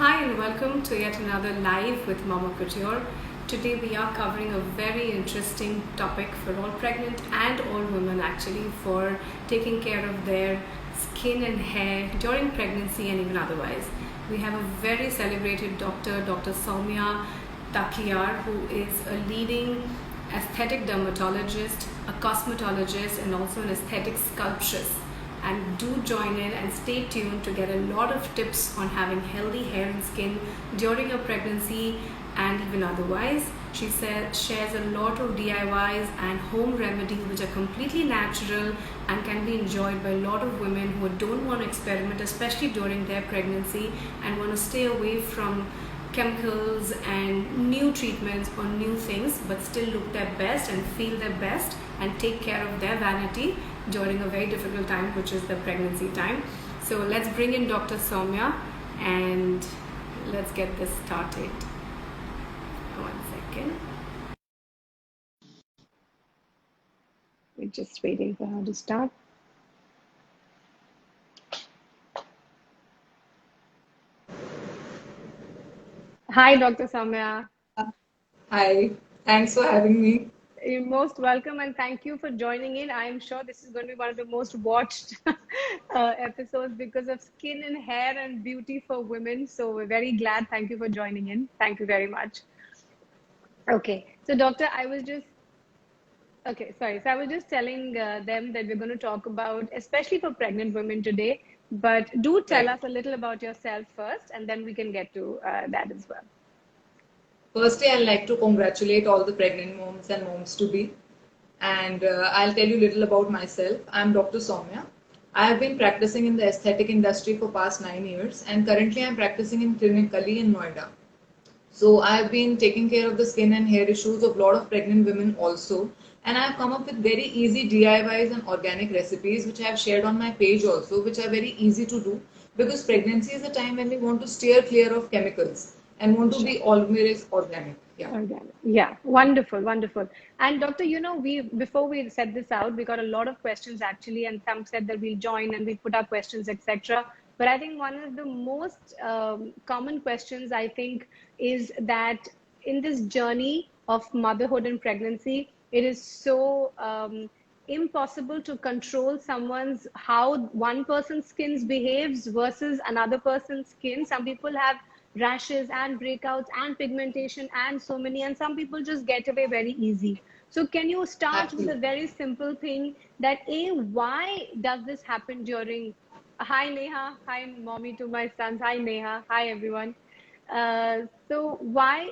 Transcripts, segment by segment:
Hi and welcome to yet another live with Mama Couture. Today we are covering a very interesting topic for all pregnant and all women actually for taking care of their skin and hair during pregnancy and even otherwise. We have a very celebrated doctor, Dr. Soumya Takiyar, who is a leading aesthetic dermatologist, a cosmetologist and also an aesthetic sculptress, and do join in and stay tuned to get a lot of tips on having healthy hair and skin during your pregnancy and even otherwise. She shares a lot of DIYs and home remedies which are completely natural and can be enjoyed by a lot of women who don't want to experiment, especially during their pregnancy, and want to stay away from chemicals and new treatments or new things, but still look their best and feel their best and take care of their vanity during a very difficult time, which is the pregnancy time. So let's bring in Dr. Soumya and let's get this started. One second. We're just waiting for her to start. Hi, Dr. Soumya. Hi, thanks for having me. You're most welcome and thank you for joining in. I'm sure this is going to be one of the most watched episodes because of skin and hair and beauty for women. So we're very glad. Thank you for joining in. Thank you very much. Okay. So, Doctor, sorry. So I was just telling them that we're going to talk about, especially for pregnant women today, but do tell Right. us a little about yourself first and then we can get to that as well. Firstly, I'd like to congratulate all the pregnant moms and moms to be. And I'll tell you a little about myself. I'm Dr. Soumya. I have been practicing in the aesthetic industry for past 9 years, and currently I'm practicing in clinically in Noida. So I've been taking care of the skin and hair issues of a lot of pregnant women also. And I've come up with very easy DIYs and organic recipes, which I have shared on my page also, which are very easy to do because pregnancy is a time when we want to steer clear of chemicals and want to Sure. be always organic. Yeah. Organic. Yeah, wonderful, wonderful. And doctor, we before we set this out, we got a lot of questions actually, and some said that we'll join and we put our questions, etc. But I think one of the most common questions I think is that in this journey of motherhood and pregnancy, it is so impossible to control someone's how one person's skin behaves versus another person's skin. Some people have rashes and breakouts and pigmentation and so many, and some people just get away very easy. So can you start with a Absolutely. very simple thing that why does this happen during hi Neha, hi mommy to my sons, hi Neha, hi everyone. So why,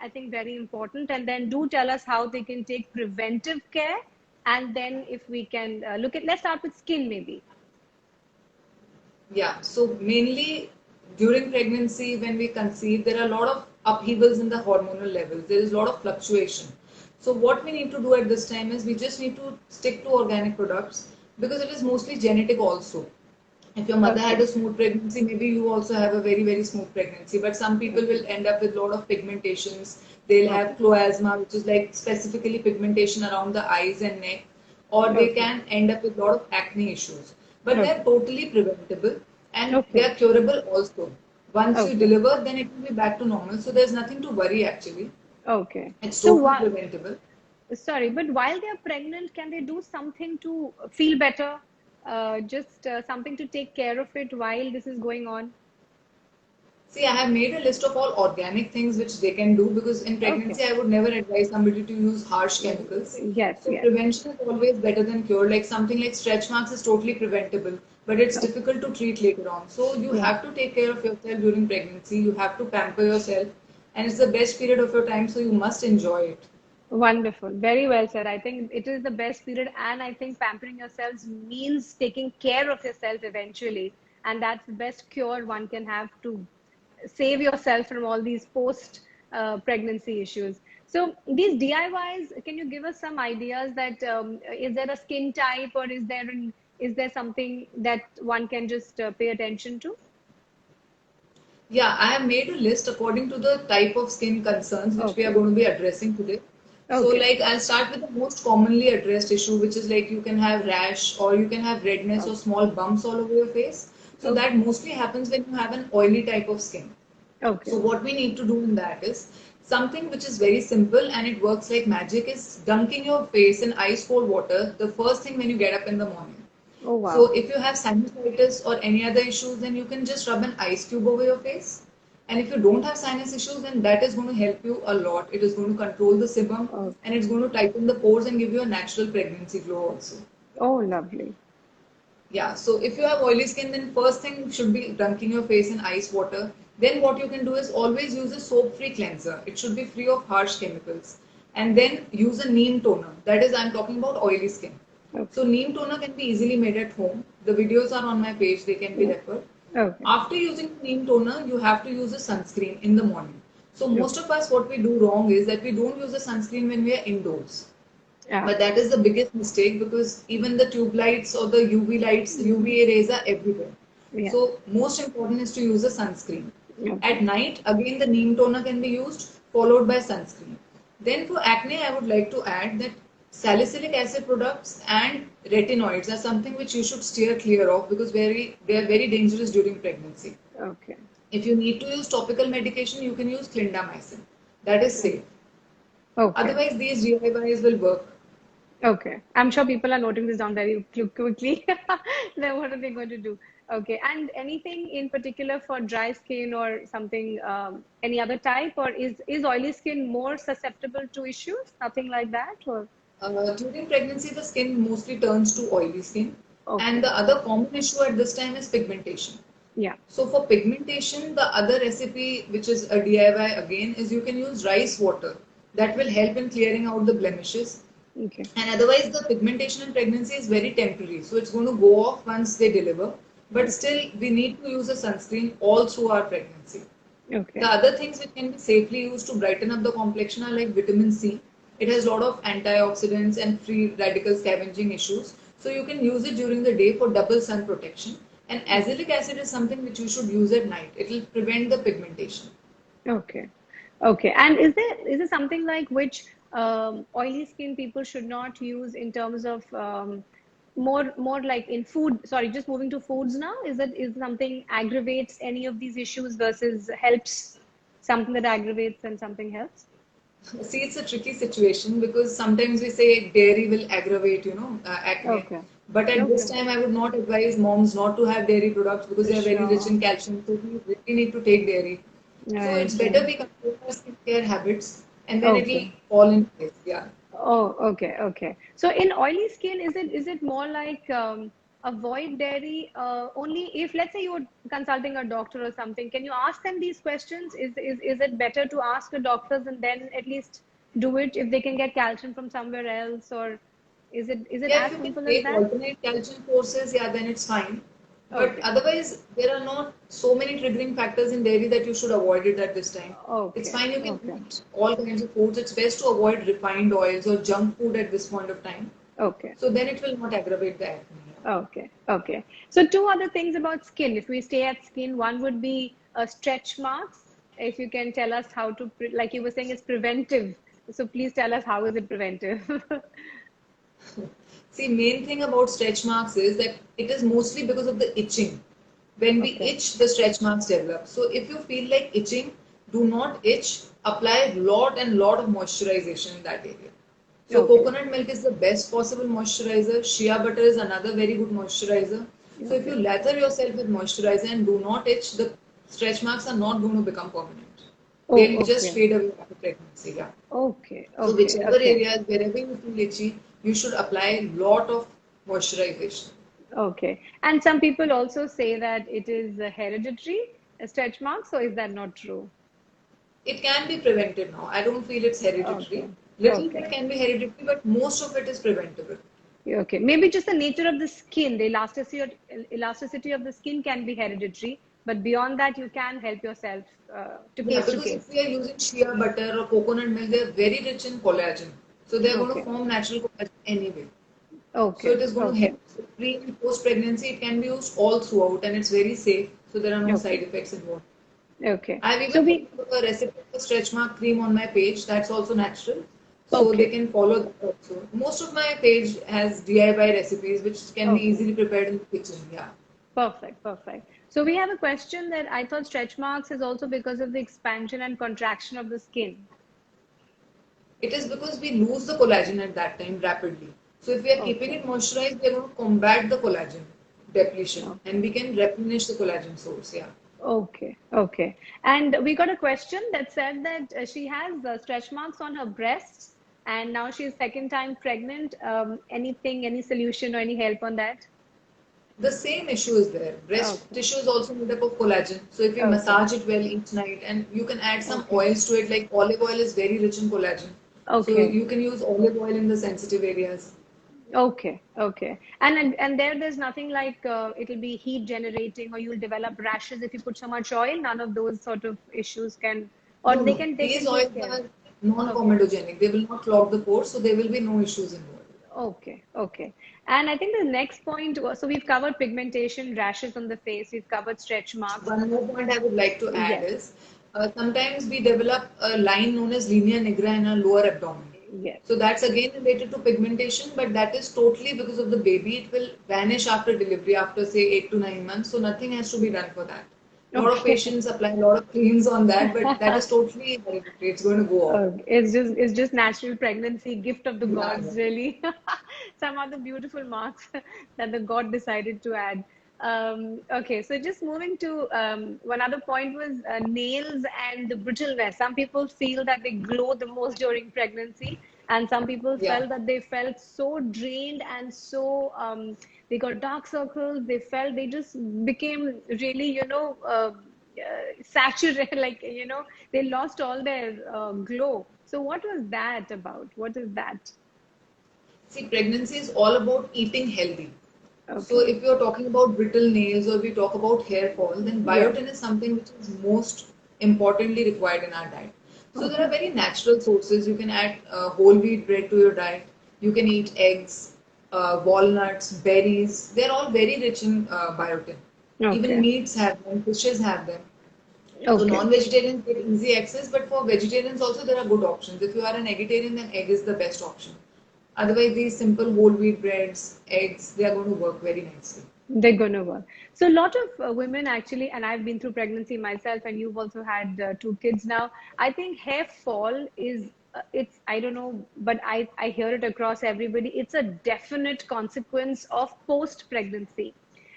I think very important, and then do tell us how they can take preventive care. And then if we can let's start with skin maybe. Yeah, so mainly during pregnancy, when we conceive, there are a lot of upheavals in the hormonal levels. There is a lot of fluctuation. So what we need to do at this time is we just need to stick to organic products because it is mostly genetic also. If your mother had Okay. a smooth pregnancy, maybe you also have a very, very smooth pregnancy. But some people Okay. will end up with a lot of pigmentations. They'll have Okay. chloasma, which is like specifically pigmentation around the eyes and neck, or they Okay. can end up with a lot of acne issues. But they're Okay. totally preventable and they Okay. are curable also. Once you Okay. deliver, then it will be back to normal. So there's nothing to worry actually. Okay. It's So totally what? preventable. Sorry, but while they are pregnant, can they do something to feel better? Just something to take care of it while this is going on. See, I have made a list of all organic things which they can do because in Okay. pregnancy I would never advise somebody to use harsh Mm, chemicals. yes. So Yes. prevention is always better than cure. Like something like stretch marks is totally preventable, but it's Okay. difficult to treat later on. So you Yeah. have to take care of yourself during pregnancy. You have to pamper yourself, and it's the best period of your time, so you must enjoy it. Wonderful. Very well said. I think it is the best period. And I think pampering yourselves means taking care of yourself eventually. And that's the best cure one can have to save yourself from all these post pregnancy issues. So, these DIYs, can you give us some ideas that is there a skin type or is there something that one can just pay attention to? Yeah, I have made a list according to the type of skin concerns which we are Okay. going to be addressing today. So, Okay. like, I'll start with the most commonly addressed issue, which is like you can have rash or you can have redness or Okay. small bumps all over your face. So that mostly happens when you have an oily type of skin. Okay. So what we need to do in that is something which is very simple and it works like magic is dunking your face in ice cold water the first thing when you get up in the morning. Oh wow. So if you have sinusitis or any other issues, then you can just rub an ice cube over your face. And if you don't have sinus issues, then that is going to help you a lot. It is going to control the sebum Oh, and it's going to tighten the pores and give you a natural pregnancy glow also. oh lovely. Yeah, so if you have oily skin, then first thing should be dunking your face in ice water. Then what you can do is always use a soap-free cleanser. It should be free of harsh chemicals. And then use a neem toner. That is, I'm talking about oily skin. Okay. So neem toner can be easily made at home. The videos are on my page. They can be referred. Okay. After using neem toner, you have to use a sunscreen in the morning. So most of us, what we do wrong is that we don't use a sunscreen when we are indoors. Yeah. But that is the biggest mistake because even the tube lights or the UV lights, UVA rays are everywhere. Yeah. So most important is to use a sunscreen. Okay. At night, again the neem toner can be used followed by sunscreen. Then for acne, I would like to add that salicylic acid products and retinoids are something which you should steer clear of because they are very dangerous during pregnancy. Okay. If you need to use topical medication, you can use clindamycin. That is safe. Okay. Otherwise, these DIYs will work. Okay. I'm sure people are noting this down very quickly. Then what are they going to do? Okay. And anything in particular for dry skin or something, any other type, or is oily skin more susceptible to issues? Nothing like that, or? During pregnancy, the skin mostly turns to oily skin. Okay. And the other common issue at this time is pigmentation. Yeah. So for pigmentation, the other recipe, which is a DIY again, is you can use rice water. That will help in clearing out the blemishes. Okay. And otherwise, the pigmentation in pregnancy is very temporary. So it's going to go off once they deliver. But still, we need to use a sunscreen all through our pregnancy. Okay. The other things which can be safely used to brighten up the complexion are like vitamin C. It has a lot of antioxidants and free radical scavenging issues. So you can use it during the day for double sun protection. And azelaic acid is something which you should use at night. It will prevent the pigmentation. Okay. Okay. And is there something like which oily skin people should not use in terms of more like in food? Sorry, just moving to foods now. Is something aggravates any of these issues versus helps, something that aggravates and something helps? See, it's a tricky situation because sometimes we say dairy will aggravate, acne. Okay. But at this time, I would not advise moms not to have dairy products because they are very rich in calcium. So we really need to take dairy. So it's better we control our skincare habits and then it will fall in place. Yeah. Oh, okay, okay. So in oily skin, is it more like avoid dairy only if, let's say, you're consulting a doctor or something? Can you ask them these questions? Is it better to ask the doctors and then at least do it if they can get calcium from somewhere else, or is it as simple as that? Alternate calcium courses, yeah, then it's fine. But otherwise, there are not so many triggering factors in dairy that you should avoid it at this time. Okay. It's fine, you can eat all kinds of foods. It's best to avoid refined oils or junk food at this point of time. Okay. So then it will not aggravate the acne. Okay. Okay. So two other things about skin. If we stay at skin, one would be stretch marks. If you can tell us how to, like you were saying, it's preventive. So please tell us, how is it preventive? See, main thing about stretch marks is that it is mostly because of the itching. When we itch, the stretch marks develop. So if you feel like itching, do not itch. Apply lot of moisturization in that area. So coconut milk is the best possible moisturizer. Shea butter is another very good moisturizer. So if you lather yourself with moisturizer and do not itch, the stretch marks are not going to become permanent. They'll just fade away after pregnancy. Yeah. Okay. So whichever areas, wherever you feel itchy, you should apply a lot of moisturization. Okay. And some people also say that it is hereditary, stretch marks. So is that not true? It can be prevented now. I don't feel it's hereditary. Little bit can be hereditary, but most of it is preventable. Okay. Maybe just the nature of the skin, the elasticity of the skin can be hereditary. But beyond that, you can help yourself to case to case. If we are using shea butter or coconut milk, they are very rich in collagen. So they are going to form natural collagen anyway. Okay. So it is going to help. So pre and post pregnancy, it can be used all throughout and it's very safe. So there are no side effects involved. Okay. I've even put a recipe for stretch mark cream on my page. That's also natural. So they can follow that also. Most of my page has DIY recipes which can be easily prepared in the kitchen. Yeah. Perfect, perfect. So we have a question that I thought stretch marks is also because of the expansion and contraction of the skin. It is because we lose the collagen at that time rapidly. So if we are keeping Okay. it moisturized, we are going to combat the collagen depletion and Okay. we can replenish the collagen source. Yeah. Okay. Okay. And we got a question that said that she has stretch marks on her breasts and now she's second time pregnant. Anything, any solution or any help on that? The same issue is there. Breast Okay. tissue is also made up of collagen. So if we Okay. massage it well each night and you can add some Okay. oils to it, like olive oil is very rich in collagen. So Okay. you can use olive oil in the sensitive areas. Okay, okay. And there's nothing like it'll be heat generating or you'll develop rashes if you put so much oil. None of those sort of issues can, or No, they no. can These take oils care. are Okay, non-comedogenic. They will not clog the pores, so there will be no issues involved. okay, okay. And I think the next point was, so we've covered pigmentation, rashes on the face, we've covered stretch marks. One more point I would like to add Yes, is sometimes we develop a line known as linea nigra in our lower abdomen. yes. So that's again related to pigmentation, but that is totally because of the baby. It will vanish after delivery, after say 8 to 9 months. So nothing has to be done for that. A lot of Okay. patients apply a lot of creams on that, but that is totally hereditary. It's going to go off. It's just natural pregnancy, gift of the Yeah, gods, really. Some other beautiful marks that the god decided to add. Okay, so just moving to one other point was nails and the brittleness. Some people feel that they glow the most during pregnancy, and some people yeah. felt that they felt so drained and so they got dark circles. They felt they just became really, saturated, like, they lost all their glow. So, what was that about? What is that? See, pregnancy is all about eating healthy. So Okay. if you're talking about brittle nails or we talk about hair fall, then Yeah. biotin is something which is most importantly required in our diet. So there are Okay. very natural sources. You can add whole wheat bread to your diet. You can eat eggs, walnuts, berries. They're all very rich in biotin. Even Okay. meats have them, fishes have them. So Okay. non-vegetarians get easy access, but for vegetarians also there are good options. If you are an vegetarian, then egg is the best option. Otherwise, these simple whole wheat breads, eggs, they are going to work very nicely. They're gonna work. So a lot of women actually, and I've been through pregnancy myself, and you've also had two kids now. I think hair fall is it's I don't know, but I hear it across everybody. It's a definite consequence of post pregnancy,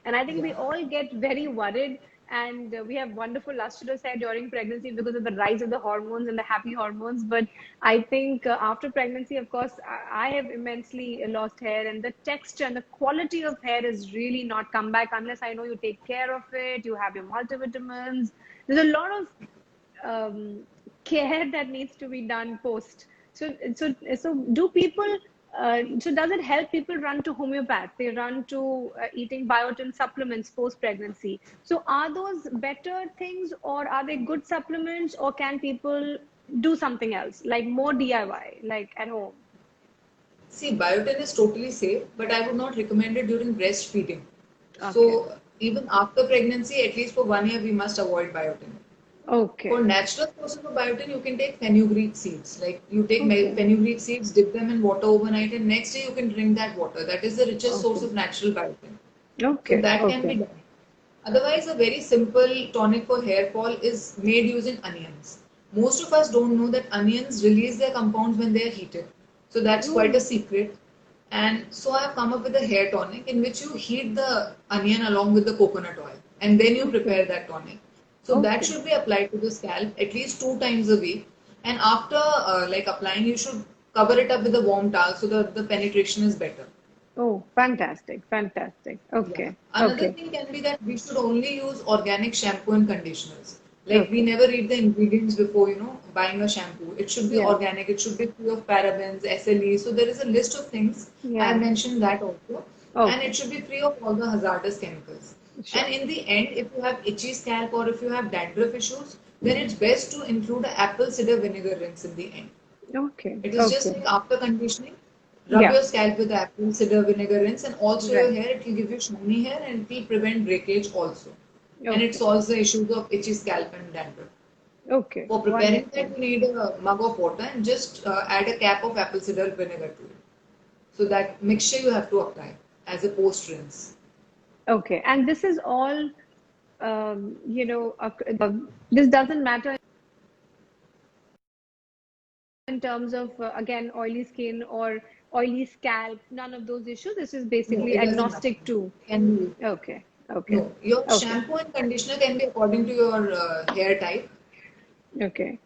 and I think we Yeah. all get very worried. And we have wonderful lustrous hair during pregnancy because of the rise of the hormones and the happy hormones. But I think after pregnancy, of course, I have immensely lost hair, and the texture and the quality of hair is really not come back unless I know you take care of it, you have your multivitamins. There's a lot of care that needs to be done post. So do people? So does it help people run to homeopath? They run to eating biotin supplements post pregnancy. So are those better things, or are they good supplements, or can people do something else like more DIY, like at home? See, biotin is totally safe, but I would not recommend it during breastfeeding. Okay. So, even after pregnancy, at least for 1 year, we must avoid biotin. For Okay. natural sources of biotin, you can take fenugreek seeds. Like you take Okay. fenugreek seeds, dip them in water overnight, and next day you can drink that water. That is the richest source Okay. of natural biotin. So Okay. that can be Okay. done. Otherwise, a very simple tonic for hair fall is made using onions. Most of us don't know that onions release their compounds when they are heated. So that's quite a Oh, secret. And so I have come up with a hair tonic in which you heat the onion along with the coconut oil and then you okay. prepare that tonic. So that Okay. should be applied to the scalp at least 2 times a week. And after like applying, you should cover it up with a warm towel so that the penetration is better. Oh, fantastic. Fantastic. Yeah. Okay. Another Okay. thing can be that we should only use organic shampoo and conditioners. Like we Okay. never read the ingredients before, buying a shampoo. It should be Yeah. organic. It should be free of parabens, SLE. So there is a list of things. I have Yeah. mentioned that also. And it Okay. should be free of all the hazardous chemicals. Sure. And in the end, if you have itchy scalp or if you have dandruff issues, then it's best to include an apple cider vinegar rinse in the end. Okay. It is just Okay. like after conditioning, rub Yeah. your scalp with apple cider vinegar rinse and also your Right. hair. It will give you shiny hair and it will prevent breakage also. And it Okay. solves the issues of itchy scalp and dandruff. Okay. For preparing that, Wonderful. you need a mug of water and just add a cap of apple cider vinegar to it. So that mixture you have to apply as a post rinse. Okay. And this is all, this doesn't matter in terms of, again, oily skin or oily scalp, none of those issues. This is No, basically it doesn't matter. agnostic to. Can be. Okay. Okay. No, your Okay. shampoo and conditioner can be according to your hair type. Okay.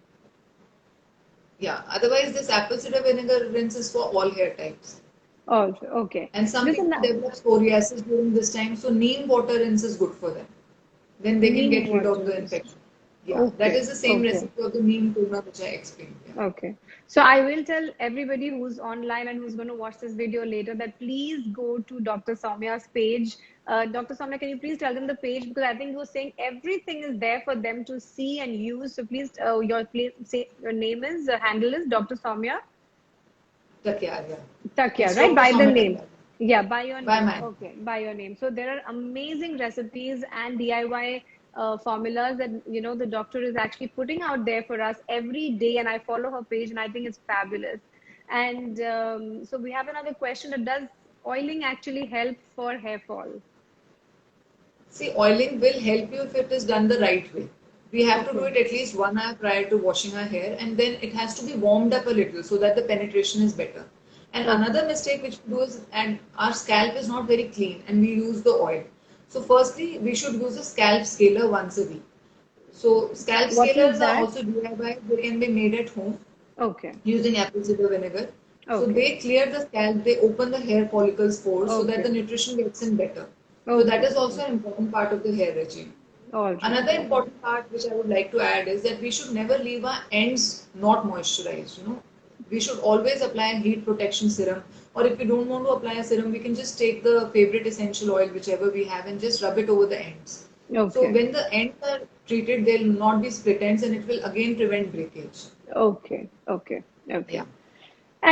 Yeah. Otherwise, this apple cider vinegar rinse is for all hair types. Also, okay. And some This is people develop psoriasis during this time, so neem water rinse is good for them. Then they can neem get rid of the water. infection. Yeah, that Okay. is the same Okay. recipe of the neem toner which I explained. Yeah. Okay. So I will tell everybody who's online and who's going to watch this video later that please go to Dr. Soumya's page. Dr. Soumya, can you please tell them the page? Because I think you were saying everything is there for them to see and use. So please, please say your name is, handle is Dr. Soumya Takyar, yeah. Takya, It's right? Dr. By the Soumya name. Takyar. Yeah, by your By name. man. Okay, by your name. So there are amazing recipes and DIY formulas that the doctor is actually putting out there for us every day, and I follow her page, and I think it's fabulous. And so we have another question: that does oiling actually help for hair fall? See, oiling will help you if it is done the right way. We have to do Okay. it at least 1 hour prior to washing our hair, and then it has to be warmed up a little so that the penetration is better. And Okay. another mistake which we do is, and our scalp is not very clean, and we use the oil. So, firstly, we should use a scalp scaler once a week. So, scalp What is scalers are that? also DIY, they can be made at home Okay. using apple cider vinegar. So Okay. they clear the scalp, they open the hair follicles pores so that Okay. the nutrition gets in better. So that Okay. is also an important part of the hair regime. All right. Another All right. important part which I would like to add is that we should never leave our ends not moisturized. We should always apply a heat protection serum, or if we don't want to apply a serum, we can just take the favorite essential oil, whichever we have, and just rub it over the ends. So Okay. when the ends are treated, there will not be split ends, and it will again prevent breakage. Okay. Okay. Yeah. Okay.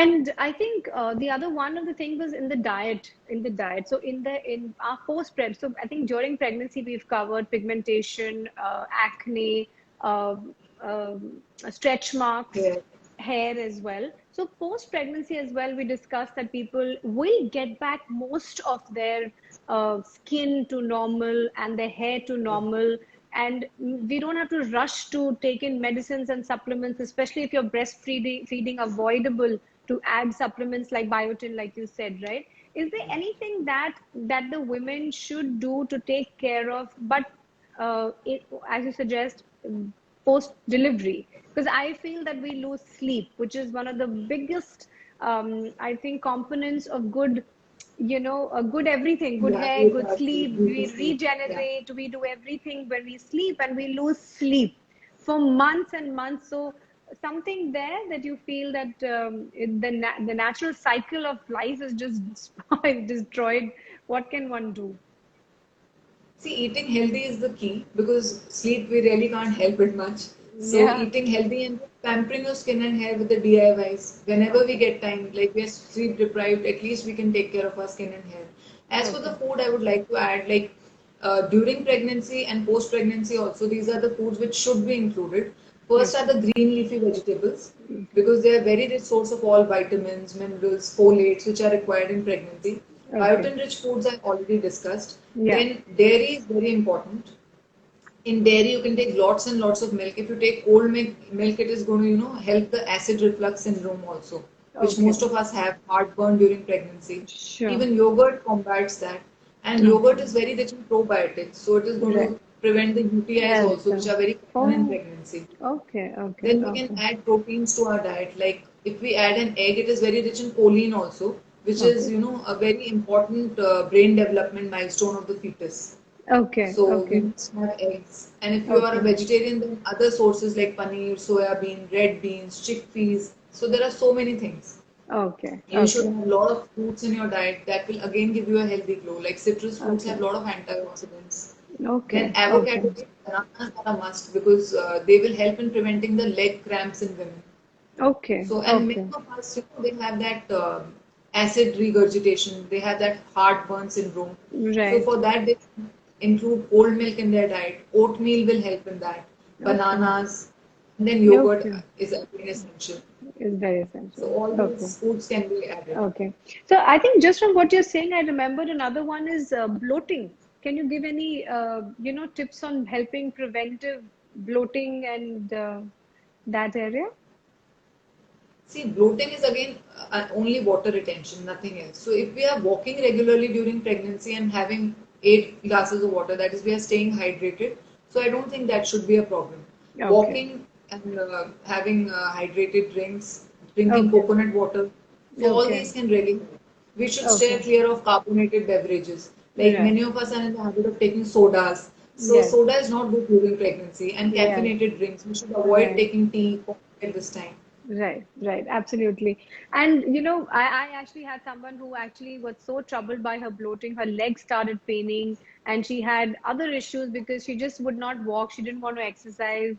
And I think the other one of the things was in the diet. In the diet, so in our post prep. So I think during pregnancy we've covered pigmentation, acne, uh, stretch marks, Yeah. hair as well. So post pregnancy as well, we discussed that people will get back most of their skin to normal and their hair to normal, and we don't have to rush to take in medicines and supplements, especially if you're breastfeeding feeding avoidable, to add supplements like biotin, like you said, right? Is there anything that the women should do to take care of, but as you suggest, post delivery? Because I feel that we lose sleep, which is one of the biggest, I think, components of good, a good everything, good Yeah, hair, good sleep. beauty We sleep. Yeah. regenerate, we do everything when we sleep, and we lose sleep for months and months. So something there that you feel that the natural cycle of life is just spoiled, destroyed. What can one do? See, eating healthy is the key because sleep we really can't help it much. So, Yeah. eating healthy and pampering your skin and hair with the DIYs. Whenever we Okay. get time, like we are sleep deprived, at least we can take care of our skin and hair. As for the Okay. food, I would like to add like during pregnancy and post pregnancy also, these are the foods which should be included. First are Okay. the green leafy vegetables Okay. because they are very rich source of all vitamins, minerals, folates which are required in pregnancy. Okay. Biotin rich foods I've already discussed. Yeah. Then dairy is very important. In dairy, you can take lots and lots of milk. If you take cold milk it is going to, help the acid reflux syndrome also, which most Okay. of us have heartburn during pregnancy. Sure. Even yogurt combats that. And yogurt Okay. is very rich in probiotics, so it is going Right. to prevent the UTIs Yes. also, which are very common in Oh. pregnancy. Okay. Okay. Then we can Okay. add proteins to our diet. Like if we add an egg, it is very rich in choline also, which is, Okay. a very important brain development milestone of the fetus. Okay. So we Okay. must have eggs. And if you are a Okay. vegetarian, then other sources like paneer, soya bean, red beans, chickpeas. So there are so many things. Okay. You should Okay. have a lot of fruits in your diet that will again give you a healthy glow. Like citrus fruits have Okay. a lot of antioxidants. Then Okay. avocado Okay. and bananas are a must because they will help in preventing the leg cramps in women. Okay. So, and many Okay. of us, they have that acid regurgitation, they have that heartburn syndrome. So, Right. for that, they include cold milk in their diet. Oatmeal will help in that. Okay. Bananas, and then yogurt Okay. is again essential. Is very So, essential. all Okay. these foods can be added. Okay. So I think just from what you're saying, I remembered another one is bloating. can you give any tips on helping preventive bloating and that area? See, bloating is again only water retention, nothing else. So if we are walking regularly during pregnancy and having 8 glasses of water, that is, we are staying hydrated. So I don't think that should be a problem. Okay. Walking and having hydrated drinks, drinking Okay. coconut water, so all Okay. these can really help. We should stay Okay. clear of carbonated beverages. Like Right. many of us are in the habit of taking sodas. So Yes. soda is not good during pregnancy, and Yes. caffeinated drinks. We should avoid Right. taking tea, coffee at this time. Right, right, absolutely. And I actually had someone who actually was so troubled by her bloating, her legs started paining, and she had other issues because she just would not walk, she didn't want to exercise.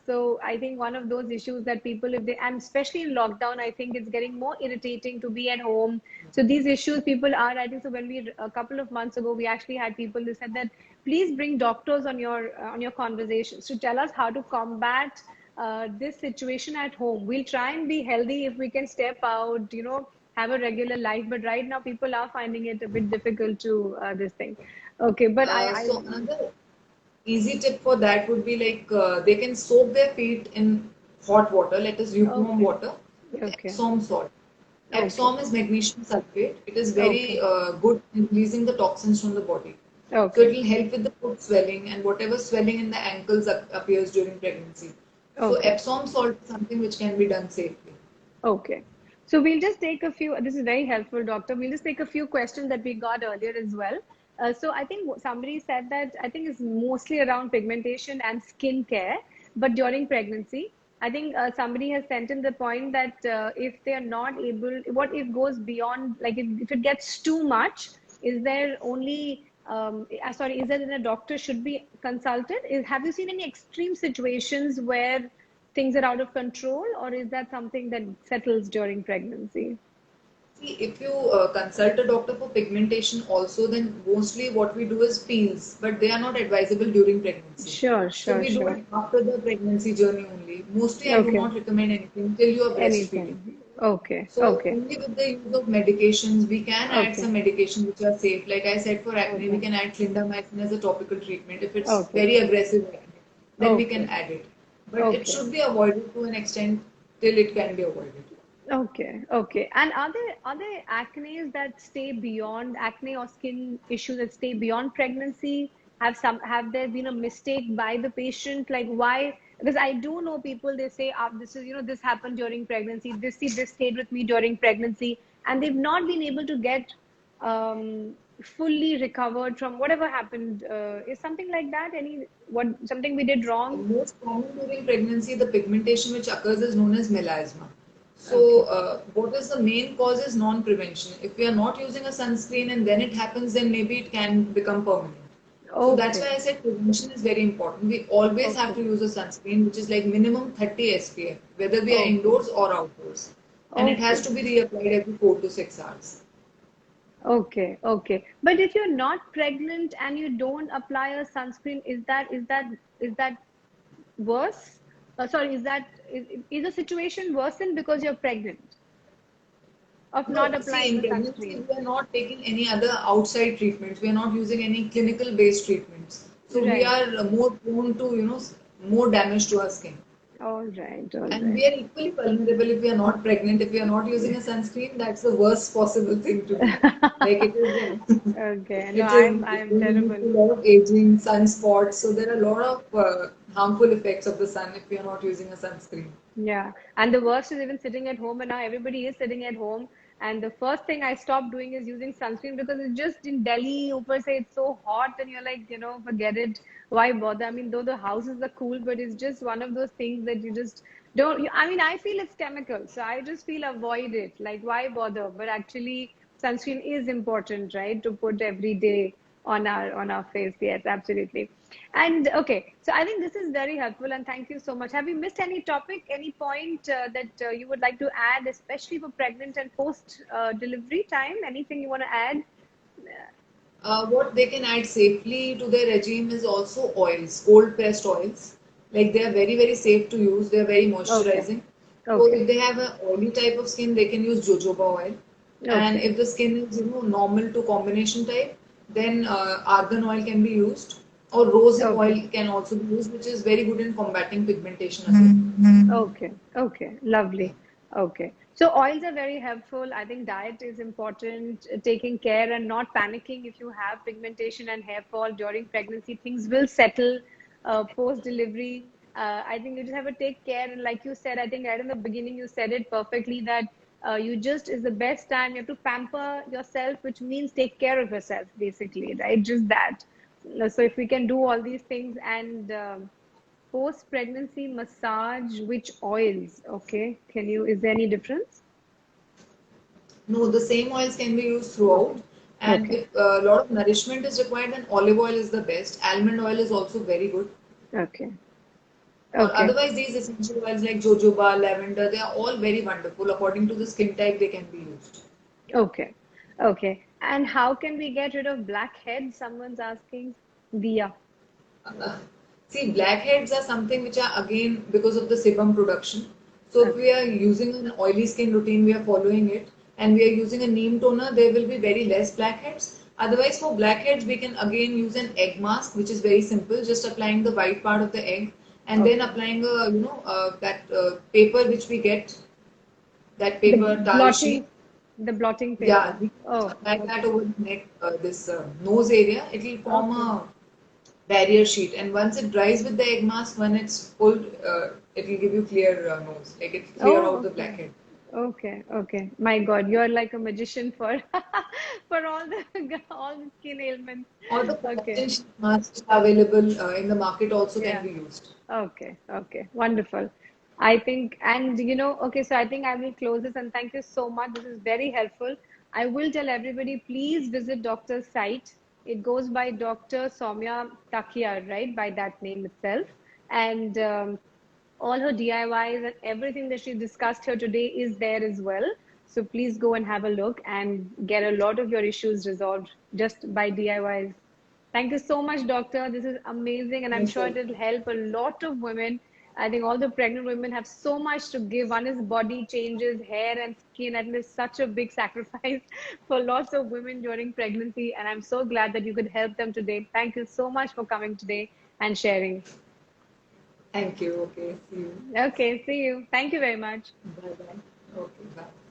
So I think one of those issues that people, if they, and especially in lockdown, I think it's getting more irritating to be at home. So these issues people are, I think, so when we, a couple of months ago, we actually had people who said that please bring doctors on your conversations to tell us how to combat this situation at home. We'll try and be healthy if we can step out, have a regular life. But right now, people are finding it a bit difficult to this thing. Okay, but So another easy tip for that would be like they can soak their feet in hot water, let us lukewarm okay, water, with okay, Epsom salt. okay, Epsom is magnesium sulfate. It is very okay, good in releasing the toxins from the body. So it okay, will help with the foot swelling and whatever swelling in the ankles appears during pregnancy. So okay. Epsom salt is something which can be done safely. Okay. So we'll just take a few, this is very helpful, Doctor. We'll just take a few questions that we got earlier as well. So I think somebody said that I think it's mostly around pigmentation and skin care, but during pregnancy, I think somebody has sent in the point that if they are not able, what if goes beyond, like if it gets too much, is there only, sorry, is there a doctor should be consulted? Have you seen any extreme situations where things are out of control, or is that something that settles during pregnancy? See, if you consult a doctor for pigmentation also, then mostly what we do is peels, but they are not advisable during pregnancy. Sure, So sure, we do sure. it after the pregnancy journey only. Mostly I do Okay. not recommend anything till you are breastfeeding. Anything. Okay, So okay, only with the use of medications, we can add okay, some medications which are safe. Like I said, for acne, we okay, can add clindamycin as a topical treatment. If it's okay, very aggressive acne, then we can okay, add it. But it okay. should be avoided to an extent till it can be avoided. Okay, okay. And are there acnes that stay beyond acne or skin issues that stay beyond pregnancy? Have there been a mistake by the patient? Like why? Because I do know people, they say this is this happened during pregnancy. This stayed with me during pregnancy, and they've not been able to get fully recovered from whatever happened. Is something like that? Something we did wrong? Most common during pregnancy, the pigmentation which occurs is known as melasma. So, Okay. what is the main cause is non-prevention. If we are not using a sunscreen and then it happens, then maybe it can become permanent. So that's why Okay. I said prevention is very important. We always have Okay. to use a sunscreen which is like minimum 30 SPF, whether we are Okay. indoors or outdoors. And it has Okay. to be reapplied every 4 to 6 hours. Okay, okay. But if you're not pregnant and you don't apply a sunscreen, is that worse? Sorry, is the situation worsened because you're pregnant of not No, see, applying in the pregnancy, sunscreen? we are not taking any other outside treatments. We are not using any clinical based treatments. So we Right. are more prone to, more damage to our skin. All right. All And right. we are equally vulnerable if we are not pregnant. If we are not using a sunscreen, that's the worst possible thing to do. Like it is, Okay. No, it I'm will lead to terrible. a lot of aging, sunspots. So there are a lot of harmful effects of the sun if we are not using a sunscreen. Yeah. And the worst is even sitting at home, and now everybody is sitting at home. And the first thing I stopped doing is using sunscreen because it's just in Delhi, Upar say it's so hot, and you're like, forget it. Why bother? I mean, though the houses are cool, but it's just one of those things that you just don't. I mean, I feel it's chemical, so I just feel avoid it. Like, why bother? But actually, sunscreen is important, right? To put every day on our face. Yes, absolutely. And okay, so I think this is very helpful, and thank you so much. Have you missed any topic, any point that you would like to add, especially for pregnant and post delivery time? Anything you want to add? What they can add safely to their regime is also oils, cold pressed oils. Like they are very, very safe to use. They are very Okay, moisturizing. So okay, if they have an oily type of skin, they can use jojoba oil. And okay, if the skin is, normal to combination type, Then argan oil can be used, or rose Okay. oil can also be used, which is very good in combating pigmentation as well. Okay, okay, lovely. Okay. So oils are very helpful. I think diet is important, taking care and not panicking if you have pigmentation and hair fall during pregnancy. Things will settle post delivery. I think you just have to take care. And like you said, I think right in the beginning you said it perfectly that you just is the best time. You have to pamper yourself, which means take care of yourself, basically, right? Just that. So if we can do all these things and post pregnancy massage, which oils? Okay, can you, is there any difference? No, the same oils can be used throughout. And Okay, if a lot of nourishment is required, then olive oil is the best. Almond oil is also very good. okay, Or okay, otherwise, these essential oils like jojoba, lavender, they are all very wonderful. According to the skin type, they can be used. okay, okay. And how can we get rid of blackheads? Someone's asking. Dia. Uh, See, blackheads are something which are again because of the sebum production. So if we Okay, are using an oily skin routine, we are following it, and we are using a neem toner, there will be very less blackheads. Otherwise, for blackheads, we can again use an egg mask, which is very simple, just applying the white part of the egg, and then okay. applying a that paper which we get, that The paper towel sheet. blotting, the blotting Yeah, paper. we Oh, apply that okay, over the neck, this nose area. It will form okay, a barrier sheet, and once it dries with the egg mask, when it's pulled, it will give you clear nose, like it clear oh, out the okay. blackhead. Okay, okay. My God, you're like a magician for for all the skin ailments. Or the Okay. collagen sheet masks available in the market also can Yeah. be used. Okay. Okay. Wonderful. I think, and okay, so I think I will close this and thank you so much. This is very helpful. I will tell everybody, please visit doctor's site. It goes by Dr. Soumya Takia, right? By that name itself. And all her DIYs and everything that she discussed here today is there as well. So please go and have a look and get a lot of your issues resolved just by DIYs. Thank you so much, doctor. This is amazing, and I'm Most sure it will welcome. help a lot of women. I think all the pregnant women have so much to give. One is body changes, hair and skin, and it's such a big sacrifice for lots of women during pregnancy. And I'm so glad that you could help them today. Thank you so much for coming today and sharing. Thank you. Okay, see you. Okay, see you. Thank you very much. Bye bye. Okay, bye.